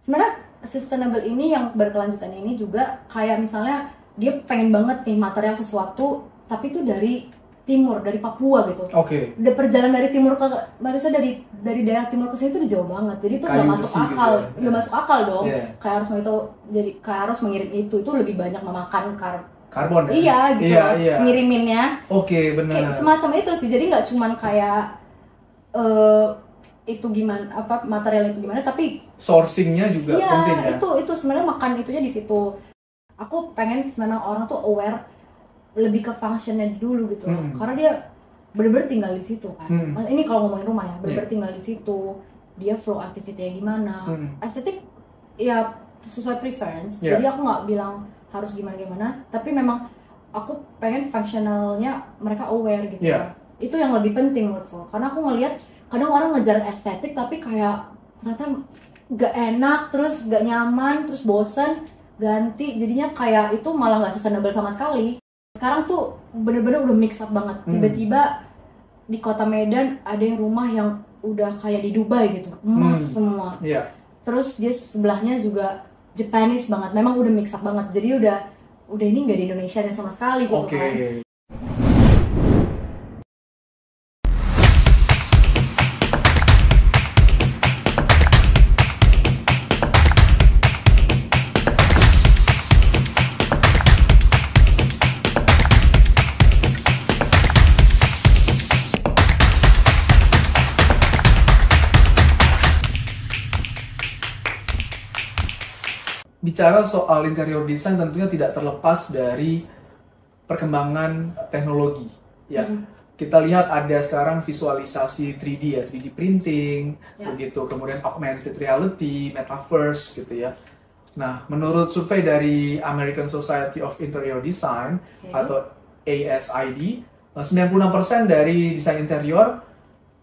sebenarnya sustainable ini yang berkelanjutan ini juga kayak misalnya dia pengen banget nih material sesuatu tapi itu dari timur, dari Papua gitu. Udah perjalanan dari timur ke maksudnya dari daerah timur ke sini itu udah jauh banget. Jadi itu nggak masuk akal, nggak masuk akal dong. Kayak harus itu jadi kayak harus mengirim itu lebih banyak memakan karbon. Iya gitu. Ngiriminnya. Benar. Kayak semacam itu sih. Jadi nggak cuman kayak itu gimana material itu gimana, tapi sourcingnya juga penting ya. Itu sebenarnya makan itunya di situ. Aku pengen sebenarnya orang tuh aware lebih ke functionnya dulu gitu, karena dia bener-bener tinggal di situ kan. Ini kalau ngomongin rumah ya, bener-bener tinggal di situ, dia flow aktivitinya gimana, estetik ya sesuai preference. Jadi aku nggak bilang harus gimana-gimana, tapi memang aku pengen functionalnya mereka aware gitu. Itu yang lebih penting menurutku, karena aku ngelihat kadang orang ngejar estetik tapi kayak ternyata nggak enak, terus nggak nyaman, terus bosan, ganti, jadinya kayak itu malah nggak sustainable sama sekali. Sekarang tuh bener-bener udah mix up banget. Tiba-tiba di kota Medan ada yang rumah yang udah kayak di Dubai gitu, emas semua. Terus dia sebelahnya juga Japanese banget. Memang udah mix up banget. Jadi udah ini nggak di Indonesia sama sekali gitu kan. Bicara soal interior design tentunya tidak terlepas dari perkembangan teknologi ya. Kita lihat ada sekarang visualisasi 3D ya, 3D printing, begitu, kemudian augmented reality, metaverse gitu ya. Nah, menurut survei dari American Society of Interior Design atau ASID, 96% dari desain interior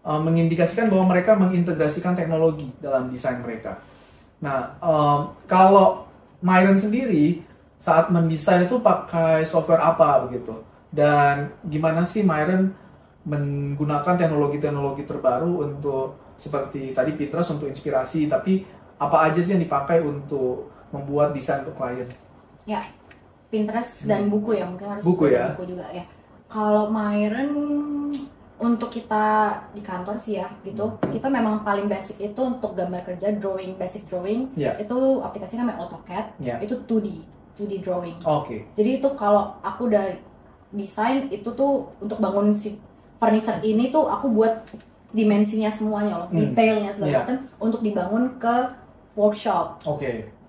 mengindikasikan bahwa mereka mengintegrasikan teknologi dalam desain mereka. Nah, kalau Myron sendiri saat mendesain itu pakai software apa begitu? Dan gimana sih Myron menggunakan teknologi-teknologi terbaru untuk seperti tadi Pinterest untuk inspirasi, tapi apa aja sih yang dipakai untuk membuat desain untuk klien? Ya, Pinterest dan buku ya, mungkin harus buku juga ya. Kalau Myron untuk kita di kantor sih ya gitu, kita memang paling basic itu untuk gambar kerja, basic drawing, itu aplikasi namanya AutoCAD, itu 2D drawing. Jadi itu kalau aku udah desain itu tuh untuk bangun si furniture ini tuh aku buat dimensinya semuanya loh, detailnya segala macam untuk dibangun ke workshop.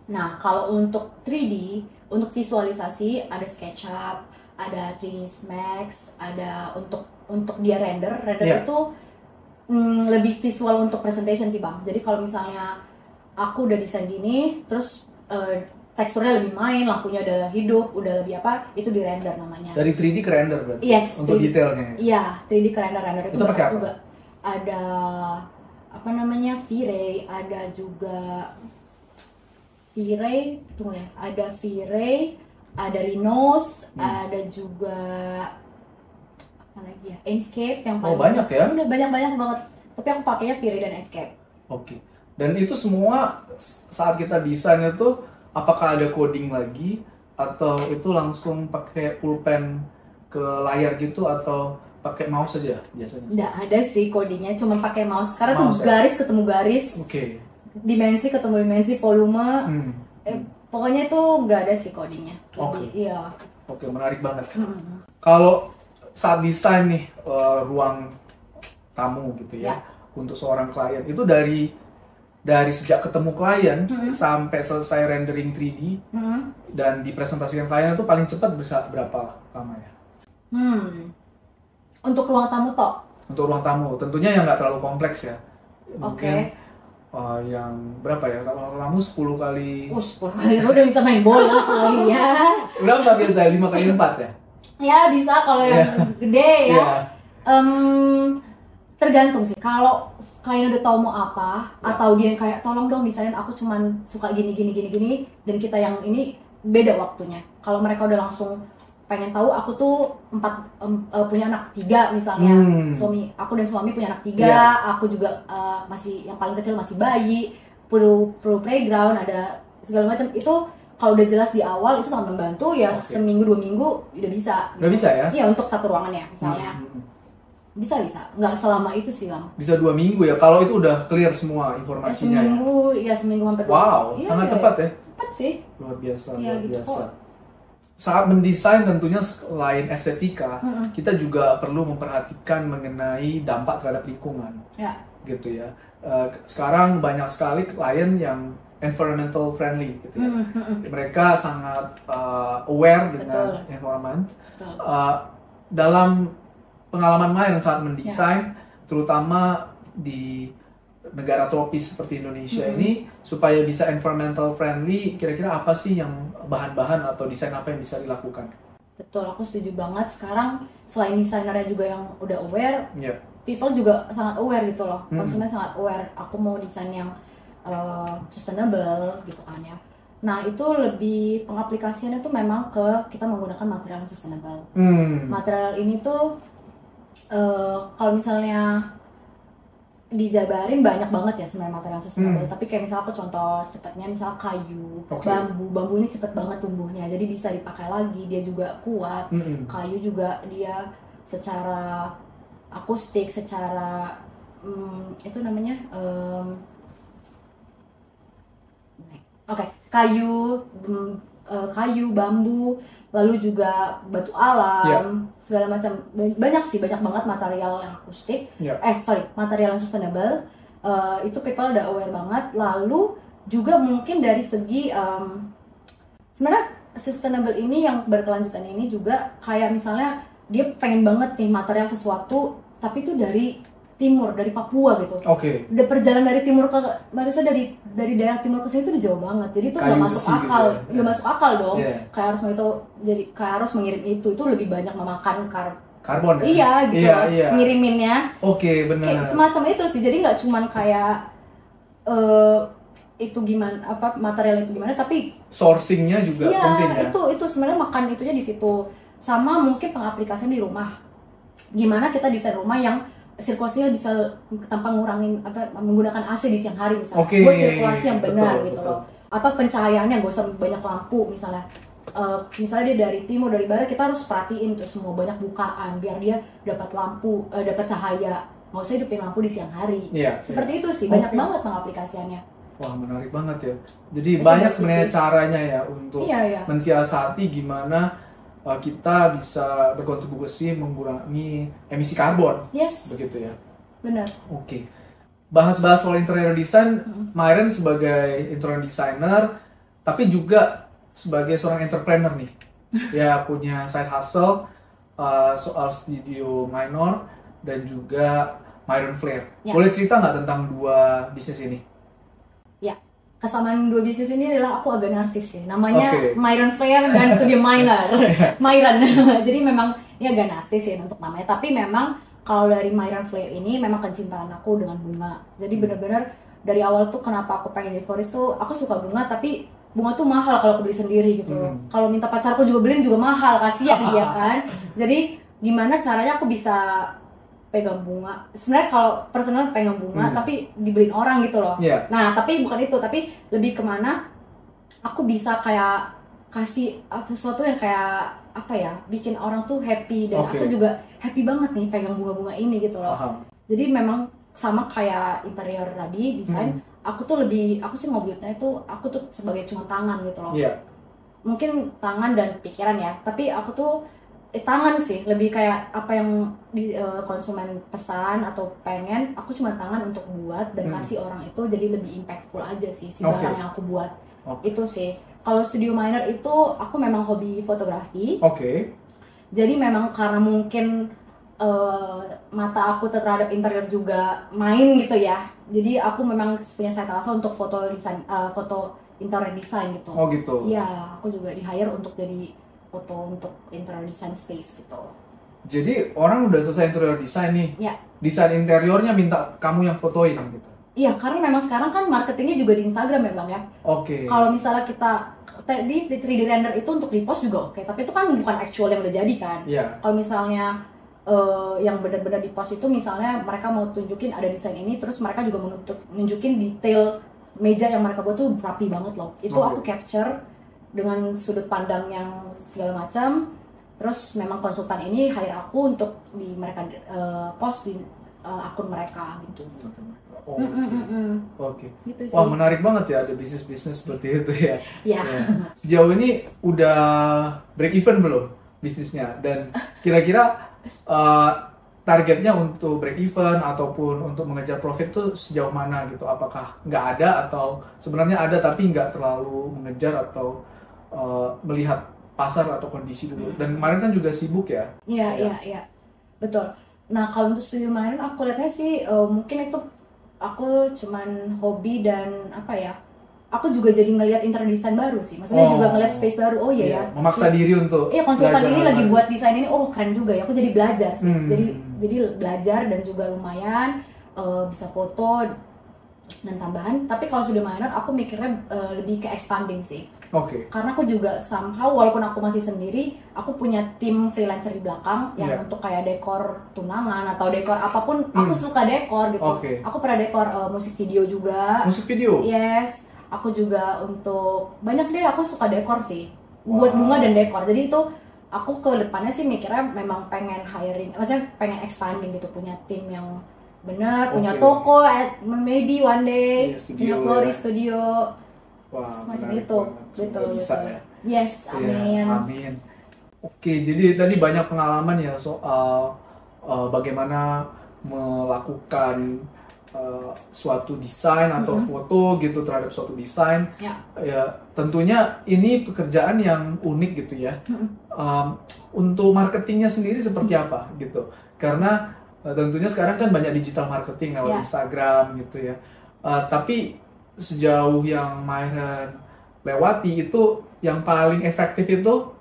Nah kalau untuk 3D, untuk visualisasi ada SketchUp, ada Genius Max, ada untuk dia render itu lebih visual untuk presentation sih Bang. Jadi kalau misalnya aku udah desain gini, terus teksturnya lebih main, lampunya udah hidup, udah lebih apa, itu di render namanya. Dari 3D ke render berarti? Yes. Untuk detailnya? Iya, 3D ke render itu pakai apa? Juga ada apa namanya V-Ray, ada juga V-Ray, tunggu ya, ada V-Ray, ada Rhinos, ada juga apa lagi ya, Enscape yang paling banyak ya? Udah banyak banget. Tapi aku pakainya V-Ray dan Enscape. Dan itu semua saat kita desain itu apakah ada coding lagi atau itu langsung pakai pulpen ke layar gitu atau pakai mouse aja biasanya? Nggak ada sih codingnya, cuma pakai mouse. Karena tuh garis ketemu garis, dimensi ketemu dimensi, volume. Pokoknya itu nggak ada sih codingnya. Iya. Menarik banget. Kalau saat desain nih ruang tamu gitu ya untuk seorang klien, itu dari sejak ketemu klien sampai selesai rendering 3D dan dipresentasikan klien itu paling cepat bisa berapa lama ya? Untuk ruang tamu toh? Untuk ruang tamu, tentunya yang nggak terlalu kompleks ya. Mungkin yang berapa ya? Kalau kamu 10 kali. 10 kali lu udah bisa main bola kali ya. Berapa biasa? 5 kali 4 ya? Ya bisa kalau yang gede ya. Tergantung sih. Kalau klien udah tahu mau apa atau dia yang kayak tolong dong desainin, aku cuman suka gini dan kita yang ini beda waktunya. Kalau mereka udah langsung pengen tahu, aku tuh punya anak 3 misalnya, aku dan suami punya anak 3, aku juga masih yang paling kecil masih bayi, perlu playground, ada segala macam. Itu kalau udah jelas di awal itu sangat membantu ya. Seminggu 2 minggu udah bisa. Udah bisa ya? Iya, untuk satu ruangan ya misalnya. Bisa, nggak selama itu sih Bang. Bisa 2 minggu ya, kalau itu udah clear semua informasinya seminggu hampir. Wow, sangat cepat ya? Cepat sih. Luar biasa, ya, luar gitu biasa. kok. Saat mendesain tentunya selain estetika, kita juga perlu memperhatikan mengenai dampak terhadap lingkungan. Ya. Gitu ya. Sekarang banyak sekali klien yang environmental friendly gitu ya. Mereka sangat aware dengan environment. Dalam pengalaman Myron saat mendesain, terutama di negara tropis seperti Indonesia ini, supaya bisa environmental friendly, kira-kira apa sih yang bahan-bahan atau desain apa yang bisa dilakukan? Betul, aku setuju banget. Sekarang selain desainernya juga yang udah aware, people juga sangat aware gitu loh. Konsumen sangat aware. Aku mau desain yang sustainable gitu kan ya. Nah itu lebih pengaplikasiannya tuh memang ke kita menggunakan material yang sustainable. Material ini tuh kalau misalnya dijabarin banyak banget ya sebenarnya material sustainable. Tapi kayak misalnya aku contoh cepatnya, misal kayu, bambu ini cepet banget tumbuhnya, jadi bisa dipakai lagi, dia juga kuat. Kayu juga dia secara akustik, secara itu namanya kayu, bambu, lalu juga batu alam, segala macam. Banyak banget material yang akustik. Material yang sustainable. Itu people udah aware banget. Lalu juga mungkin dari segi sebenarnya sustainable ini yang berkelanjutan ini juga kayak misalnya dia pengen banget nih material sesuatu, tapi itu dari timur, dari Papua gitu. Udah perjalanan dari timur ke, maksudnya dari daerah timur ke sini itu udah jauh banget. Jadi itu nggak masuk akal, nggak masuk akal dong. Kayak harus harus mengirim itu lebih banyak memakan karbon. Iya gitu. Ngiriminnya. Benar. Kayak semacam itu sih. Jadi nggak cuman kayak itu gimana, material itu gimana, tapi sourcingnya juga penting ya. Itu sebenarnya makan itunya di situ. Sama mungkin pengaplikasian di rumah. Gimana kita desain rumah yang sirkulasinya bisa tanpa ngurangin menggunakan AC di siang hari misalnya, buat sirkulasi yang benar gitu loh. Atau pencahayaannya nggak usah banyak lampu misalnya. Misalnya dia dari timur, dari barat, kita harus perhatiin tuh semua banyak bukaan biar dia dapat lampu, dapat cahaya. Nggak usah hidupin lampu di siang hari. Seperti itu sih, banyak banget pengaplikasiannya. Wah, menarik banget ya. Jadi banyak sebenarnya caranya ya untuk mensiasati gimana kita bisa berkontribusi mengurangi emisi karbon. Begitu ya. Benar. Bahas-bahas soal interior design, Myron sebagai interior designer, tapi juga sebagai seorang entrepreneur nih. Ya punya side hustle soal studio minor dan juga Myron Flair. Boleh cerita nggak tentang dua bisnis ini? Kesamaan dua bisnis ini adalah aku agak narsis sih. Namanya Myron Flair dan Studio Minor. Myron. Jadi memang ini agak narsis sih untuk namanya. Tapi memang kalau dari Myron Flair ini memang kecintaan aku dengan bunga. Jadi benar-benar dari awal tuh kenapa aku pengen di florist tuh, aku suka bunga, tapi bunga tuh mahal kalau aku beli sendiri gitu loh. Kalau minta pacarku juga beliin juga mahal, kasihan dia kan. Jadi gimana caranya aku bisa pegang bunga. Sebenarnya kalau personal pegang bunga tapi dibeliin orang gitu loh. Nah, tapi bukan itu, tapi lebih kemana aku bisa kayak kasih sesuatu yang kayak bikin orang tuh happy, dan aku juga happy banget nih pegang bunga-bunga ini gitu loh. Jadi memang sama kayak interior tadi, desain, aku sih ngobrolnya itu aku tuh sebagai cuma tangan gitu loh. Mungkin tangan dan pikiran ya, tapi aku tuh tangan sih, lebih kayak apa yang konsumen pesan atau pengen, aku cuma tangan untuk buat dan kasih orang itu, jadi lebih impactful aja sih si barang yang aku buat. Itu sih. Kalau Studio Minor itu aku memang hobi fotografi. Jadi memang karena mungkin mata aku terhadap interior juga main gitu ya. Jadi aku memang punya side hustle untuk foto desain, foto interior design gitu. Iya, aku juga di hire untuk jadi foto untuk interior design space gitu. Jadi orang udah selesai interior design nih, desain interiornya minta kamu yang fotoin gitu? Iya, karena memang sekarang kan marketingnya juga di Instagram ya Bang ya. Kalau misalnya kita di 3D render itu untuk di post juga tapi itu kan bukan actual yang udah jadi kan. Kalau misalnya yang benar-benar di post itu misalnya mereka mau tunjukin ada desain ini, terus mereka juga nunjukin detail meja yang mereka buat tuh rapi banget loh. Itu aku capture dengan sudut pandang yang segala macam. Terus memang konsultan ini hire aku untuk mereka post di akun mereka gitu. Oke. Gitu sih. Wah, menarik banget ya ada bisnis-bisnis seperti itu ya. Iya. Sejauh ini udah break even belum bisnisnya? Dan kira-kira targetnya untuk break even ataupun untuk mengejar profit tuh sejauh mana gitu? Apakah nggak ada atau sebenarnya ada tapi nggak terlalu mengejar atau melihat pasar atau kondisi dulu? Dan kemarin kan juga sibuk ya? Iya, betul. Nah kalau untuk studio kemarin aku lihatnya sih mungkin itu aku cuman hobi dan apa ya? Aku juga jadi ngelihat interior design baru sih. Maksudnya juga ngelihat space baru. Oh iya ya. Memaksa diri untuk. Iya, konsultan ini lagi buat desain ini. Oh keren juga ya. Aku jadi belajar sih. Jadi belajar dan juga lumayan bisa foto dan tambahan. Tapi kalau sudah minor, aku mikirnya lebih ke expanding sih. Oke. Karena aku juga somehow walaupun aku masih sendiri, aku punya tim freelancer di belakang yang untuk kayak dekor tunangan atau dekor apapun. Aku suka dekor gitu. Aku pernah dekor musik video juga. Musik video? Yes. Aku juga untuk banyak deh, aku suka dekor sih, buat bunga dan dekor. Jadi itu aku ke depannya sih mikirnya memang pengen hiring, maksudnya pengen expanding gitu, punya tim yang benar, punya toko, maybe one day, punya florist studio. Wah, semacam itu, betul. Bisa ya. Yes, amin. Amin. Oke, jadi tadi banyak pengalaman ya soal bagaimana melakukan suatu desain atau foto gitu terhadap suatu desain. Ya tentunya ini pekerjaan yang unik gitu ya. Untuk marketingnya sendiri seperti apa gitu? Karena tentunya sekarang kan banyak digital marketing lewat Instagram gitu ya. Tapi sejauh yang Myron lewati itu yang paling efektif itu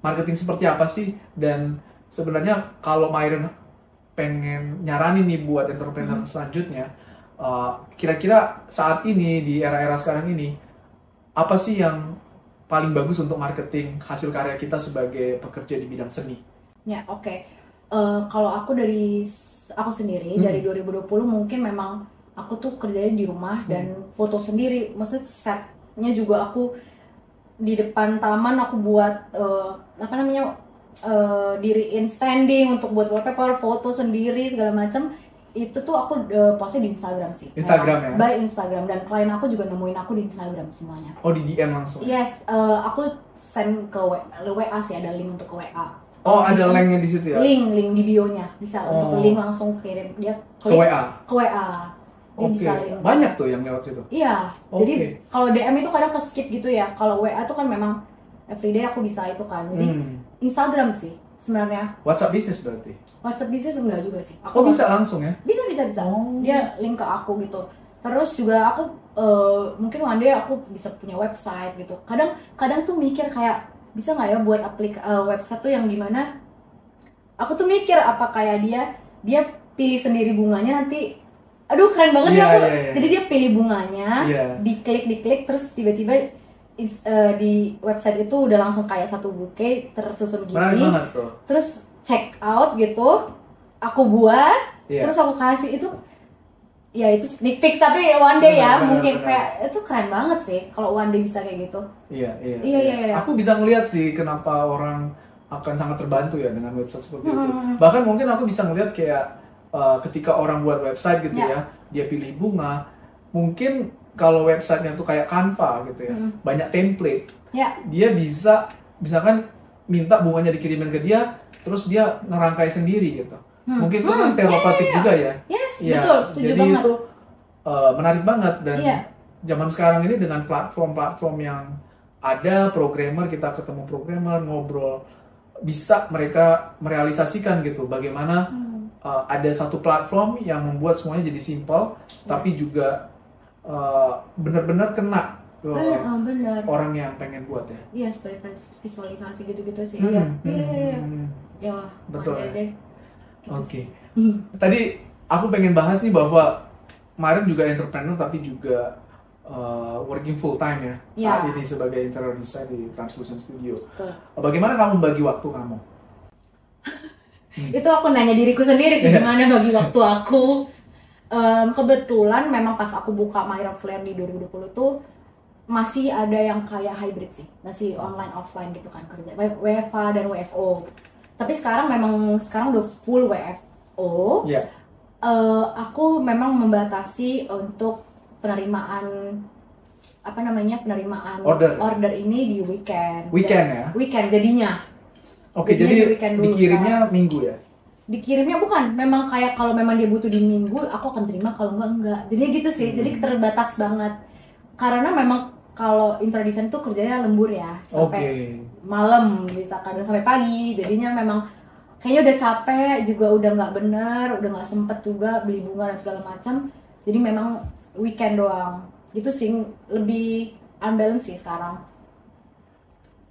marketing seperti apa sih? Dan sebenarnya kalau Myron pengen nyaranin nih buat entrepreneur selanjutnya, kira-kira saat ini di era-era sekarang ini apa sih yang paling bagus untuk marketing hasil karya kita sebagai pekerja di bidang seni? Ya oke. Kalau aku sendiri dari 2020 mungkin memang aku tuh kerjanya di rumah dan foto sendiri, maksudnya setnya juga aku di depan taman aku buat diriin standing untuk buat wallpaper, foto sendiri segala macam. Itu tuh aku postnya di Instagram sih. Instagram ya? By Instagram, dan klien aku juga nemuin aku di Instagram semuanya. Oh, di DM langsung? Yes, aku send ke WA sih, ada link untuk ke WA. Oh, ada linknya di situ ya? Link di bio-nya, bisa untuk link langsung kirim dia ke WA? Ke WA. Dia bisa link. Banyak tuh yang lewat situ? Iya, jadi kalau DM itu kadang ke skip gitu ya. Kalau WA tuh kan memang everyday aku bisa itu kan, jadi Instagram sih sebenarnya. WhatsApp bisnis berarti? WhatsApp bisnis enggak juga sih. Aku bisa langsung ya? Bisa. Dia link ke aku gitu. Terus juga aku mungkin one day aku bisa punya website gitu. Kadang tuh mikir kayak bisa nggak ya buat website tuh yang gimana? Aku tuh mikir apa kayak dia pilih sendiri bunganya nanti. Aduh keren banget ya aku. Jadi dia pilih bunganya, diklik terus tiba-tiba di website itu udah langsung kayak satu bouquet tersusun gini. Terus check out gitu, aku buat, terus aku kasih itu. Ya itu sneak peek tapi one day mungkin kayak itu keren banget sih kalau one day bisa kayak gitu. Iya. Aku bisa ngeliat sih kenapa orang akan sangat terbantu ya dengan website seperti itu. Bahkan mungkin aku bisa ngeliat kayak ketika orang buat website gitu ya, dia pilih bunga, mungkin kalau websitenya tuh kayak Canva gitu ya, banyak template. Dia bisa misalkan minta bunganya dikirimin ke dia, terus dia ngerangkai sendiri gitu. Mungkin itu kan terapeutik juga ya. Yes, betul, setuju jadi banget. Itu menarik banget dan zaman sekarang ini dengan platform-platform yang ada, programmer, kita ketemu programmer, ngobrol, bisa mereka merealisasikan gitu bagaimana ada satu platform yang membuat semuanya jadi simple, tapi juga benar-benar kena ke orang yang pengen buat ya. Iya, sebagai visualisasi gitu-gitu sih. Iya. Betul ya. Oke. Tadi aku pengen bahas nih bahwa Myron juga entrepreneur tapi juga working full time ya saat ini sebagai interior design di Translucent Studio. Betul. Bagaimana kamu bagi waktu kamu? Itu aku nanya diriku sendiri sih gimana bagi waktu aku. Kebetulan memang pas aku buka Myra Flair di 2020 tuh masih ada yang kayak hybrid sih, masih online offline gitu kan kerja, WFA dan WFO. Tapi sekarang udah full WFO. Yeah. Aku memang membatasi untuk penerimaan order ini di weekend. Weekend jadinya. Oke, jadi dikirimnya sekarang. Minggu ya? Dikirimnya bukan, memang kayak kalau memang dia butuh di minggu, aku akan terima, kalau enggak. Jadinya gitu sih, jadi terbatas banget. Karena memang kalau interior design tuh kerjanya lembur ya, sampai malam bisa kadang sampai pagi. Jadinya memang kayaknya udah capek, juga udah nggak bener, udah nggak sempet juga beli bunga dan segala macam. Jadi memang weekend doang. Gitu sih, lebih unbalance sih sekarang.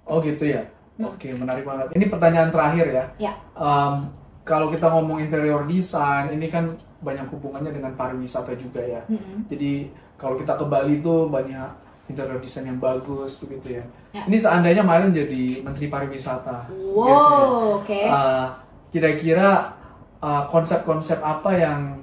Oh gitu ya? Oke, menarik banget. Ini pertanyaan terakhir ya. Ya. Kalau kita ngomong interior design, ini kan banyak hubungannya dengan pariwisata juga ya. Jadi kalau kita ke Bali tuh banyak interior design yang bagus begitu ya. Ini seandainya Myren jadi Menteri Pariwisata. Wow, gitu ya. oke. Kira-kira konsep-konsep apa yang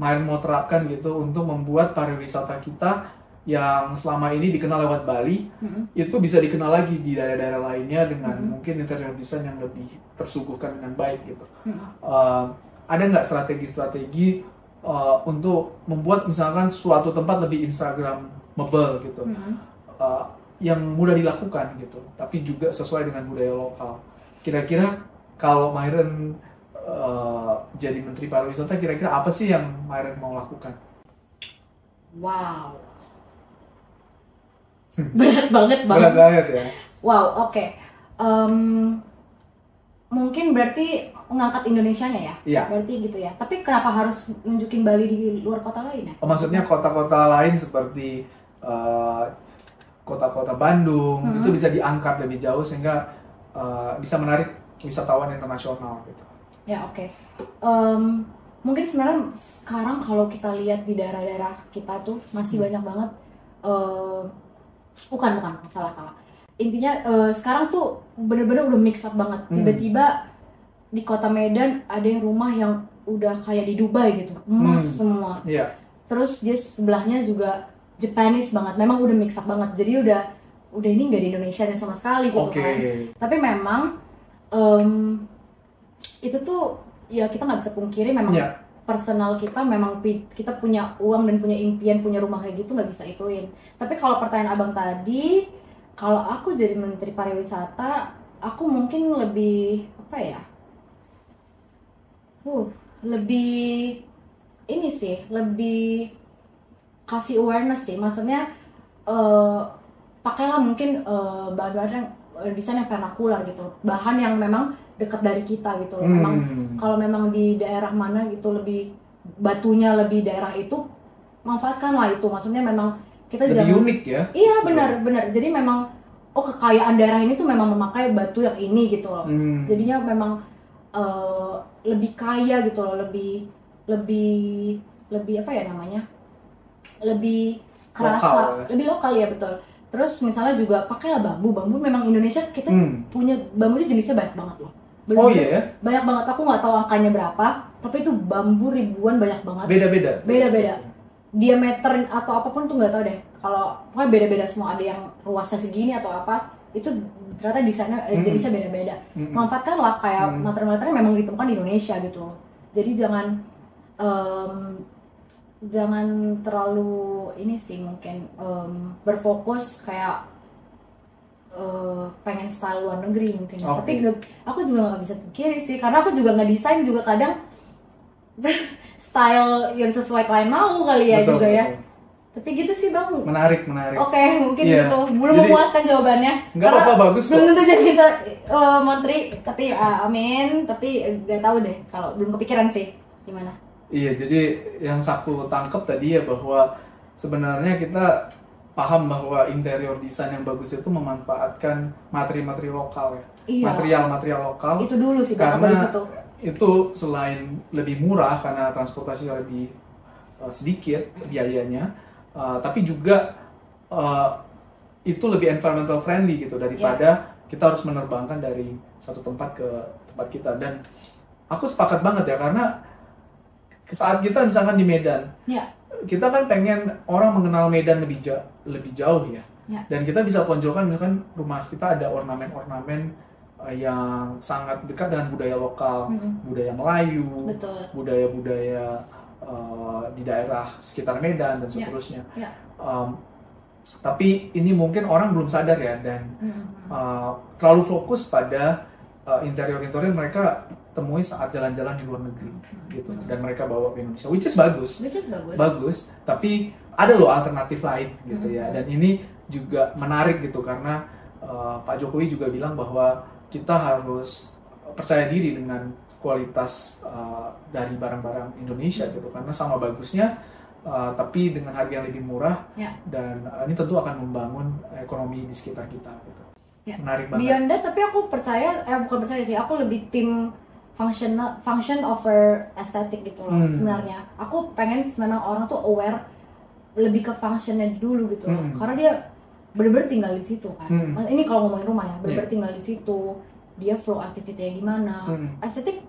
Myren mau terapkan gitu untuk membuat pariwisata kita yang selama ini dikenal lewat Bali, itu bisa dikenal lagi di daerah-daerah lainnya dengan mungkin interior design yang lebih tersuguhkan dengan baik gitu. Ada nggak strategi-strategi untuk membuat misalkan suatu tempat lebih Instagramable gitu, yang mudah dilakukan gitu, tapi juga sesuai dengan budaya lokal. Kira-kira kalau Myren jadi Menteri Pariwisata, kira-kira apa sih yang Myren mau lakukan? Wow. Berat banget ya. Wow, oke. Mungkin berarti mengangkat Indonesianya ya? Iya. Berarti gitu ya. Tapi kenapa harus nunjukin Bali di luar kota lain ya? Maksudnya kota-kota lain seperti kota-kota Bandung itu bisa diangkat lebih jauh sehingga bisa menarik wisatawan internasional gitu. Ya, oke. Mungkin sebenarnya sekarang kalau kita lihat di daerah-daerah kita tuh masih banyak banget bukan salah. Intinya sekarang tuh bener-bener udah mix up banget. Tiba-tiba di kota Medan ada yang rumah yang udah kayak di Dubai gitu, emas semua. Yeah. Terus dia sebelahnya juga Japanese banget. Memang udah mix up banget. Jadi udah ini nggak di Indonesia dan sama sekali gitu kan. Tapi memang itu tuh ya kita nggak bisa pungkiri memang. Personal kita memang kita punya uang dan punya impian punya rumah kayak gitu, nggak bisa ituin. Tapi kalau pertanyaan abang tadi, kalau aku jadi Menteri Pariwisata, aku mungkin lebih apa ya? Lebih ini sih, lebih kasih awareness sih. Maksudnya pakailah mungkin bahan-bahan desain yang vernakular gitu, bahan yang memang dekat dari kita gitu loh. Memang kalau memang di daerah mana gitu lebih batunya lebih daerah itu, manfaatkanlah itu. Maksudnya memang kita lebih unik ya. Iya, benar. Jadi memang kekayaan daerah ini tuh memang memakai batu yang ini gitu loh. Jadinya memang lebih kaya gitu loh, lebih apa ya namanya? Lebih kerasa, lebih lokal ya, betul. Terus misalnya juga pakailah bambu memang Indonesia kita punya bambu itu jenisnya banyak banget loh. Iya ya? Banyak banget, aku nggak tahu angkanya berapa, tapi itu bambu ribuan, banyak banget. Beda-beda. Diameter atau apapun tuh nggak tahu deh. Kalau pokoknya beda-beda semua, ada yang ruasnya segini atau apa, itu ternyata desainnya jenisnya beda-beda. Manfaatkanlah kayak material-material memang ditemukan di Indonesia gitu. Jadi jangan terlalu ini sih mungkin berfokus kayak pengen style luar negeri mungkin. Tapi aku juga nggak bisa kiri sih, karena aku juga nggak desain juga kadang style yang sesuai klien mau kali ya. Betul. Ya. Tapi gitu sih bang. Menarik. Oke, mungkin gitu. Belum memuaskan jawabannya. Nggak apa-apa, bagus kok. Belum tentu jadi menteri, tapi amin. Tapi nggak tahu deh, kalau belum kepikiran sih gimana. Iya, jadi yang aku tangkap tadi ya bahwa sebenarnya kita paham bahwa interior design yang bagus itu memanfaatkan materi-materi lokal ya. Iya. Material-material lokal. Itu dulu sih, karena itu selain lebih murah karena transportasi lebih sedikit biayanya, tapi juga itu lebih environmental friendly gitu daripada kita harus menerbangkan dari satu tempat ke tempat kita. Dan aku sepakat banget ya, karena saat kita misalkan di Medan, kita kan pengen orang mengenal Medan lebih jauh ya. Dan kita bisa tonjolkan misalkan rumah kita ada ornamen-ornamen yang sangat dekat dengan budaya lokal, budaya Melayu, budaya-budaya di daerah sekitar Medan dan seterusnya. Tapi ini mungkin orang belum sadar ya, dan terlalu fokus pada interior-interior mereka temui saat jalan-jalan di luar negeri gitu, dan mereka bawa ke Indonesia, which is bagus, tapi ada loh alternatif lain gitu ya. Dan ini juga menarik gitu karena Pak Jokowi juga bilang bahwa kita harus percaya diri dengan kualitas dari barang-barang Indonesia gitu, karena sama bagusnya tapi dengan harga yang lebih murah, dan ini tentu akan membangun ekonomi di sekitar kita gitu. Menarik banget. Beyond that, tapi aku percaya, bukan percaya sih, aku lebih tim function over aesthetic gitu loh. Sebenarnya aku pengen memang orang tuh aware lebih ke functionnya dulu gitu loh. Karena dia bener-bener tinggal di situ kan. Ini kalau ngomongin rumah ya, bener-bener tinggal di situ, dia flow aktivitasnya gimana. Estetik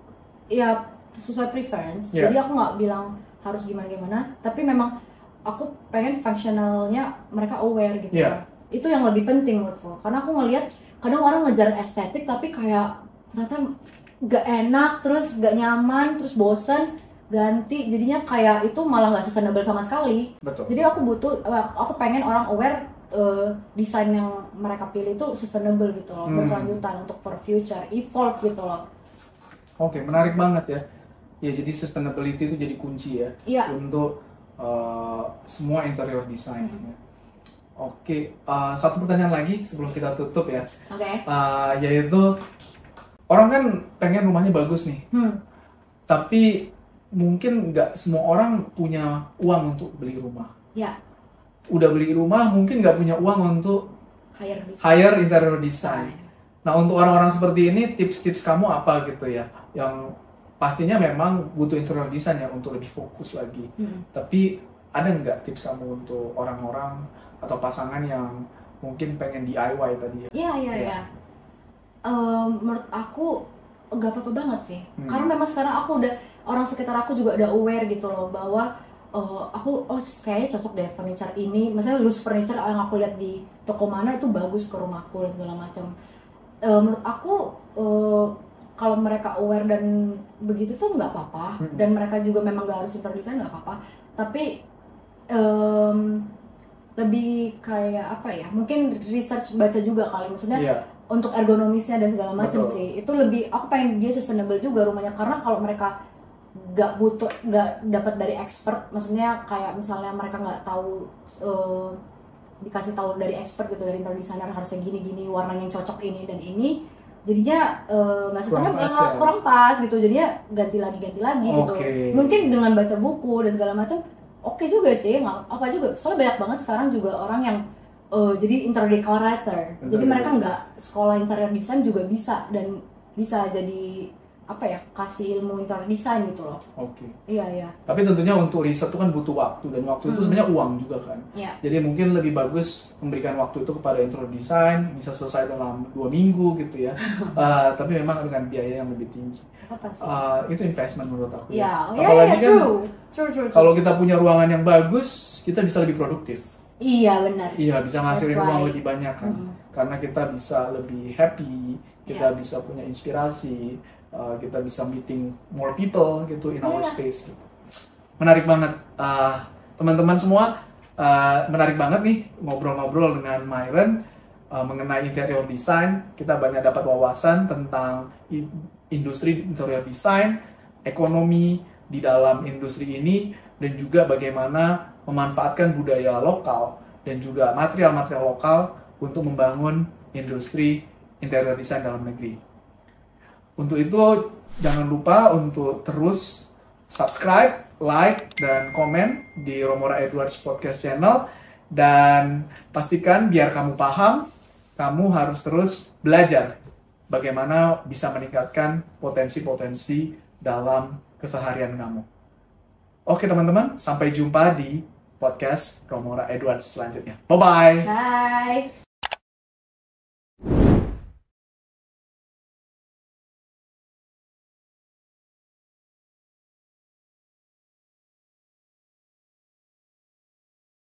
ya sesuai preference, jadi aku nggak bilang harus gimana-gimana, tapi memang aku pengen functionalnya mereka aware gitu. Itu yang lebih penting menurutku, karena aku ngelihat kadang orang ngejar estetik tapi kayak ternyata gak enak, terus gak nyaman, terus bosan, ganti, jadinya kayak itu malah gak sustainable sama sekali. Jadi aku pengen orang aware desain yang mereka pilih itu sustainable gitu loh, berkelanjutan untuk for future, evolve gitu loh. Oke, menarik banget ya. Ya, jadi sustainability itu jadi kunci ya untuk semua interior design. Oke, satu pertanyaan lagi sebelum kita tutup ya. Yaitu orang kan pengen rumahnya bagus nih, tapi mungkin nggak semua orang punya uang untuk beli rumah. Udah beli rumah mungkin nggak punya uang untuk hire interior design. Nah, untuk orang-orang seperti ini, tips-tips kamu apa gitu ya? Yang pastinya memang butuh interior design ya untuk lebih fokus lagi. Tapi ada nggak tips kamu untuk orang-orang atau pasangan yang mungkin pengen DIY tadi ya? Iya. Menurut aku nggak apa-apa banget sih. Karena memang sekarang aku udah, orang sekitar aku juga udah aware gitu loh bahwa aku kayaknya cocok deh furniture ini. Misalnya loose furniture yang aku lihat di toko mana itu bagus ke rumahku dan segala macam. Menurut aku kalau mereka aware dan begitu tuh nggak apa-apa, dan mereka juga memang nggak harus interior design, nggak apa-apa. Tapi lebih kayak apa ya? Mungkin research, baca juga kali, maksudnya untuk ergonomisnya dan segala macam sih. Itu lebih, aku pengen dia sustainable juga rumahnya, karena kalau mereka nggak dapat dari expert, maksudnya kayak misalnya mereka nggak tahu, dikasih tahu dari expert gitu, dari interior designer harusnya gini-gini, warnanya yang cocok ini dan ini, jadinya nggak sustainable, kurang pas gitu, jadinya ganti lagi gitu. Mungkin dengan baca buku dan segala macam oke juga sih, nggak apa juga. Soalnya banyak banget sekarang juga orang yang jadi interior decorator, jadi mereka nggak sekolah interior design juga bisa, dan bisa jadi apa ya, kasih ilmu interior design gitu loh. Iya. Tapi tentunya untuk riset itu kan butuh waktu, dan waktu itu sebenarnya uang juga kan. Jadi mungkin lebih bagus memberikan waktu itu kepada interior design, bisa selesai dalam 2 minggu gitu ya. Tapi memang dengan biaya yang lebih tinggi. Itu investment menurut aku. Apalagi kan true. Kalau kita punya ruangan yang bagus, kita bisa lebih produktif. Iya, benar. Iya, bisa ngasilin uang lebih banyak kan. Karena kita bisa lebih happy, kita bisa punya inspirasi, kita bisa meeting more people gitu in our space gitu. Menarik banget, teman-teman semua. Menarik banget nih ngobrol-ngobrol dengan Myron mengenai interior design. Kita banyak dapat wawasan tentang industri interior design, ekonomi di dalam industri ini, dan juga bagaimana memanfaatkan budaya lokal dan juga material-material lokal untuk membangun industri interior design dalam negeri. Untuk itu, jangan lupa untuk terus subscribe, like, dan komen di Romora Edwards Podcast Channel. Dan pastikan biar kamu paham, kamu harus terus belajar bagaimana bisa meningkatkan potensi-potensi dalam keseharian kamu. Oke teman-teman, sampai jumpa di podcast Romora Edwards selanjutnya. Bye-bye! Bye!